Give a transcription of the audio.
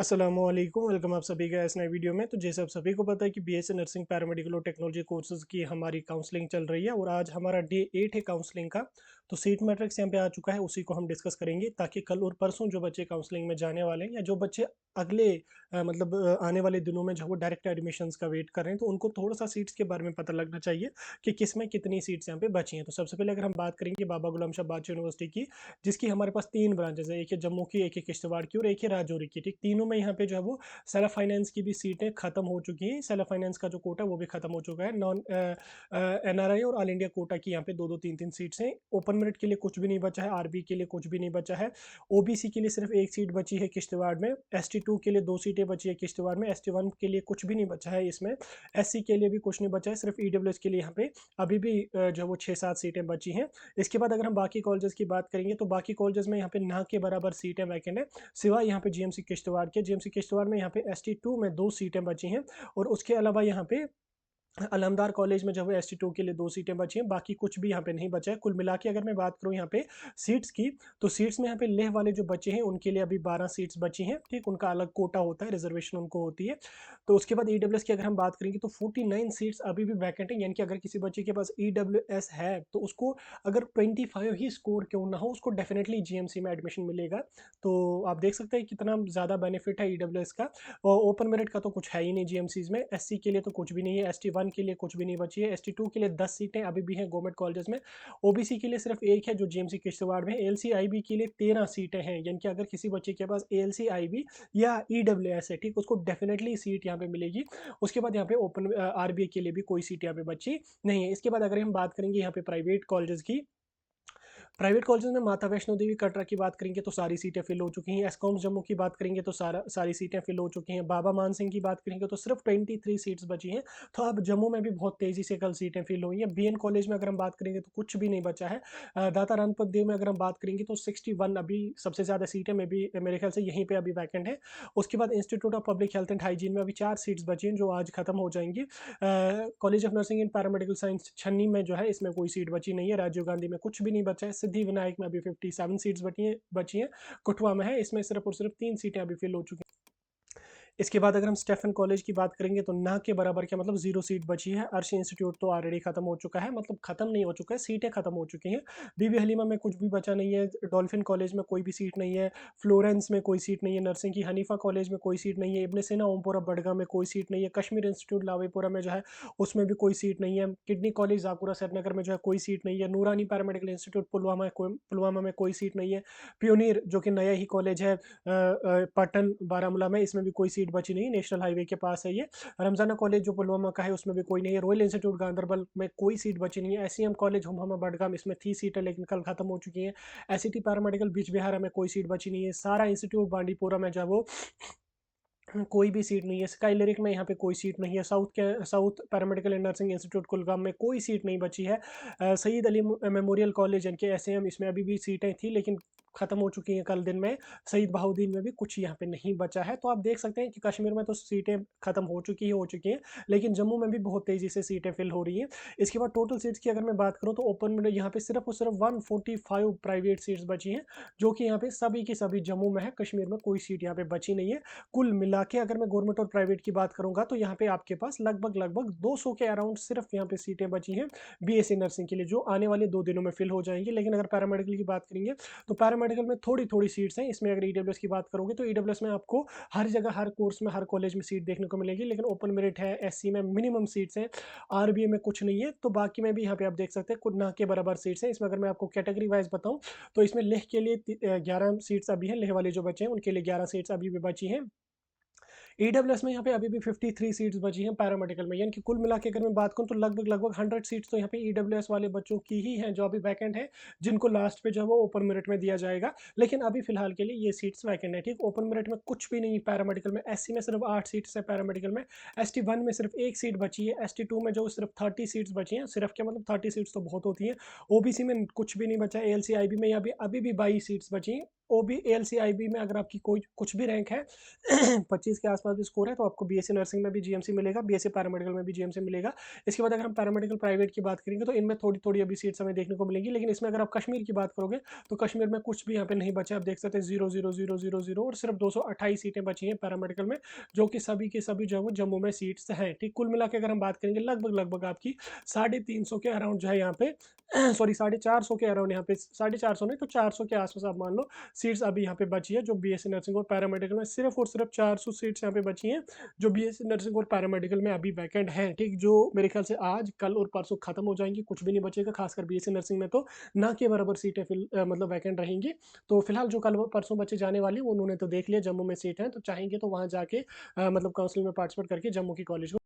अस्सलामुअलैकुम, वेलकम आप सभी का इस नए वीडियो में। तो जैसे आप सभी को पता है कि बीएससी नर्सिंग पैरामेडिकल और टेक्नोलॉजी कोर्सेज की हमारी काउंसलिंग चल रही है और आज हमारा डे 8 है काउंसलिंग का। तो सीट मैट्रिक्स यहाँ पे आ चुका है, उसी को हम डिस्कस करेंगे ताकि कल और परसों जो बच्चे काउंसलिंग में जाने वाले हैं या जो बच्चे अगले आने वाले दिनों में जो वो डायरेक्ट एडमिशन्स का वेट कर रहे हैं, तो उनको थोड़ा सा सीट्स के बारे में पता लगना चाहिए कि किस में कितनी सीट्स यहाँ पे बची हैं। तो सबसे पहले अगर हम बात करेंगे बाबा गुलाम शाह बादशाह यूनिवर्सिटी की, जिसकी हमारे पास 3 ब्रांचेस है, एक है जम्मू की, एक है किश्तवाड़ की और एक है राजौरी की। ठीक, तीनों में यहाँ पे जो है वो सेल्फ फाइनेंस की भी सीटें खत्म हो चुकी हैं। सेल्फ फाइनेंस का जो कोटा है वो भी खत्म हो चुका है। नॉन एनआरआई और ऑल इंडिया कोटा की यहाँ पे दो दो तीन तीन सीट्स हैं। ओपन मेरिट के लिए कुछ भी नहीं बचा है, आरबी के लिए कुछ भी नहीं बचा है। ओबीसी के लिए सिर्फ एक सीट बची है किश्तवाड़ में। ST2 के लिए 2 सीटें बची है किश्तवाड़ में। ST1 के लिए कुछ भी नहीं बचा है इसमें। SC के लिए भी कुछ नहीं बचा है, सिर्फ ईडब्ल्यूएस के लिए यहाँ पे अभी भी जो वो 6-7 सीटें बची हैं। इसके बाद अगर हम बाकी कॉलेजेस की बात करेंगे तो बाकी कॉलेजेस में यहाँ पे ना के बराबर सीटें वैकेंट है, सिवाय यहाँ पे जीएमसी किश्तवाड़ के। जीएमसी किश्तवाड़ में यहाँ पे ST2 में 2 सीटें बची हैं और उसके अलावा यहाँ पे अलमदार कॉलेज में जो है ST2 के लिए 2 सीटें बची हैं, बाकी कुछ भी यहाँ पे नहीं बचा है। कुल मिला के अगर मैं बात करूँ यहाँ पे सीट्स की, तो सीट्स में यहाँ पे लेह वाले जो बचे हैं उनके लिए अभी 12 सीट्स बची हैं। ठीक, उनका अलग कोटा होता है, रिजर्वेशन उनको होती है। तो उसके बाद ईडब्ल्यूएस की अगर हम बात करेंगे तो 49 सीट्स अभी भी वैकेंट है, यानी कि अगर किसी बच्चे के पास ईडब्ल्यूएस है तो उसको अगर 25 ही स्कोर क्यों ना हो, उसको डेफिनेटली जीएमसी में एडमिशन मिलेगा। तो आप देख सकते हैं कितना ज़्यादा बेनिफिट है ईडब्ल्यूएस का। और ओपन मेरिट का तो कुछ है ही नहीं जीएमसीज में। SC के लिए तो कुछ भी नहीं है, ST1 के लिए कुछ भी नहीं बची है, ST2 के लिए 10 सीटें अभी भी हैं गवर्नमेंट कॉलेजेस में। ओबीसी के लिए सिर्फ एक है जो जीएमसी किश्तवाड़ में है। ALC-IB के लिए 13 सीटें हैं, यानी कि अगर किसी बच्चे के पास ALC-IB या ईडब्ल्यूएस है, ठीक, उसको डेफिनेटली सीट यहाँ पे मिलेगी। उसके बाद यहाँ पे ओपन आरबीए के लिए भी कोई सीट यहाँ पे बची नहीं है। इसके बाद अगर हम बात करेंगे यहाँ पे प्राइवेट कॉलेजेस की, प्राइवेट कॉलेजेस में माता वैष्णो देवी कटरा की बात करेंगे तो सारी सीटें फिल हो चुकी हैं। एसकॉम्स जम्मू की बात करेंगे तो सारी सीटें फिल हो चुकी हैं। बाबा मान सिंह की बात करेंगे तो सिर्फ 23 सीट्स बची हैं। तो अब जम्मू में भी बहुत तेजी से कल सीटें फिल हुई हैं। BN कॉलेज में अगर हम बात करेंगे तो कुछ भी नहीं बचा है। दाता रणपत देव में अगर हम बात करेंगे तो 61 अभी सबसे ज़्यादा सीटें में भी मेरे ख्याल से यहीं पर अभी वैकेंट है। उसके बाद institute of public health and hygiene में अभी 4 सीट्स बची हैं जो आज खत्म हो जाएंगी। College of nursing and paramedical science छन्नी में जो है इसमें कोई सीट बची नहीं है। राजीव गांधी में कुछ भी नहीं बचा है। सिद्धि विनायक में अभी 57 सीट्स बची हैं। कठुआ में है, इसमें सिर्फ और सिर्फ 3 सीटें अभी फिल हो चुकी हैं। इसके बाद अगर हम स्टेफन कॉलेज की बात करेंगे तो ना के बराबर क्या मतलब 0 सीट बची है। अर्श इंस्टीट्यूट तो ऑलरेडी खत्म हो चुका है, मतलब खत्म नहीं हो चुका है, सीटें खत्म हो चुकी हैं। बीबी हलीमा में कुछ भी बचा नहीं है। डॉल्फिन कॉलेज में कोई भी सीट नहीं है। फ्लोरेंस में कोई सीट नहीं है नर्सिंग की। हनीफा कॉलेज में कोई सीट नहीं है। इब्न सीना ओमपुरा बडगाम में कोई सीट नहीं है। कश्मीर इंस्टीट्यूट लावेपुरा में जो है उसमें भी कोई सीट नहीं है। किडनी कॉलेज जाकुरा श्रीनगर में जो है कोई सीट नहीं है। नूरानी पैरामेडिकल इंस्टीट्यूट पुलवामा में कोई सीट नहीं है। प्योनीर जो कि नया ही कॉलेज है पाटन बारामूला में, इसमें भी कोई सीट बची नहीं। नेशनल हाईवे के पास है ये। रमजाना कॉलेज जो पुलवामा का है उसमें भी कोई नहीं है। रॉयल इंस्टीट्यूट गांधरबल में कोई सीट बची नहीं है। SCM कॉलेज हुमामा बडगाम, इसमें थी सीटें लेकिन कल खत्म हो चुकी हैं। SCT पैरामेडिकल बीच बिहारा में कोई सीट बची नहीं है। सारा इंस्टीट्यूट बांडीपुरा में जो है वो कोई भी सीट नहीं है। स्काई लिरिक में यहाँ पे कोई सीट नहीं है। South paramedical and nursing institute Kulgam में कोई सीट नहीं बची है। सईद अली मेमोरियल कॉलेज यानी कि SAM, इसमें अभी भी सीटें थी लेकिन खत्म हो चुकी हैं कल दिन में। सईद बहाउद्दीन में भी कुछ यहाँ पे नहीं बचा है। तो आप देख सकते हैं कि कश्मीर में तो सीटें खत्म हो चुकी हैं, लेकिन जम्मू में भी बहुत तेजी से सीटें फिल हो रही हैं। इसके बाद टोटल सीट्स की अगर मैं बात करूँ तो ओपन में यहाँ पे सिर्फ और सिर्फ 145 प्राइवेट सीट्स बची हैं, जो कि यहाँ पे सभी की सभी जम्मू में है। कश्मीर में कोई सीट यहाँ पे बची नहीं है। कुल मिला के अगर मैं गवर्नमेंट और प्राइवेट की बात करूंगा तो यहाँ पे आपके पास लगभग 200 के अराउंड सिर्फ यहाँ पे सीटें बची हैं BSc नर्सिंग के लिए, जो आने वाले 2 दिनों में फिल हो जाएंगी। लेकिन अगर पैरामेडिकल की बात करेंगे तो पैरामेडिकल में थोड़ी थोड़ी सीट्स हैं। इसमें अगर ईडब्ल्यूएस की बात करोगे तो ईडब्ल्यूएस में आपको हर जगह, हर कोर्स में, हर कॉलेज में सीट देखने को मिलेगी, लेकिन ओपन मेरिट है। SC में मिनिमम सीट्स हैं। RBA में कुछ नहीं है। तो बाकी में भी यहाँ पे आप देख सकते हैं कुछ ना के बराबर सीट्स हैं। इसमें अगर मैं आपको कैटेगरी वाइज बताऊं तो इसमें लेह के लिए 11 सीट्स अभी हैं। लेह वाले जो बचे हैं उनके लिए 11 सीट्स अभी भी बची हैं। ईडब्ल्यूएस में यहाँ पे अभी भी 53 सीट्स बची हैं पैरामेडिकल में, यानी कि कुल मिला के अगर मैं बात करूँ तो लगभग 100 सीट्स तो यहाँ पे ईडब्ल्यूएस वाले बच्चों की ही हैं जो अभी वैकेंट है, जिनको लास्ट पे जो है वो ओपन मेरिट में दिया जाएगा। लेकिन अभी फिलहाल के लिए ये सीट्स वैकेंट है। ठीक, ओपन मेरिट में कुछ भी नहीं पैरामेडिकल में। SC में सिर्फ 8 सीट्स है पैरामेडिकल में। ST1 में सिर्फ एक सीट बची है। ST2 में जो सिर्फ 30 सीट्स बची हैं, सिर्फ क्या मतलब 30 सीट्स तो बहुत होती हैं। OBC में कुछ भी नहीं बचा है। ALC-IB में अभी अभी भी 22 सीट्स बची हैं। ओबी एएलसी आईबी में अगर आपकी कोई कुछ भी रैंक है 25 के आसपास भी स्कोर है तो आपको बीएससी नर्सिंग में भी जीएमसी मिलेगा, बीएससी पैरामेडिकल में भी जीएमसी मिलेगा। इसके बाद अगर हम पैरामेडिकल प्राइवेट की बात करेंगे तो इनमें थोड़ी थोड़ी अभी सीट्स हमें देखने को मिलेंगी, लेकिन इसमें अगर आप कश्मीर की बात करोगे तो कश्मीर में कुछ भी यहाँ पे नहीं बचा। आप देख सकते हैं 0 0 0 0 0 और सिर्फ 228 सीटें बची हैं पैरामेडिकल में, जो कि सभी के सभी जो है वो जम्मू में सीट्स हैं। ठीक, कुल मिला के अगर हम बात करेंगे लगभग लगभग आपकी 350 के अराउंड जो है यहाँ पे सॉरी 450 के अराउंड, यहाँ पे 450 नहीं तो 400 के आसपास आप मान लो सीट्स अभी यहाँ पे बची है, जो बीएससी नर्सिंग और पैरामेडिकल में सिर्फ और सिर्फ 400 सीट्स यहाँ पे बची हैं जो बीएससी नर्सिंग और पैरामेडिकल में अभी वैकेंट हैं। ठीक, जो मेरे ख्याल से आज कल और परसों खत्म हो जाएंगी, कुछ भी नहीं बचेगा, खासकर बीएससी नर्सिंग में तो ना के बराबर सीटें मतलब वैकेंट रहेंगी। तो फिलहाल जो कल परसों बचे जाने वाली वो उन्होंने तो देख लिया, जम्मू में सीट है तो चाहेंगे तो वहाँ जाके मतलब काउंसलिंग में पार्टिसिपेट करके जम्मू की कॉलेज को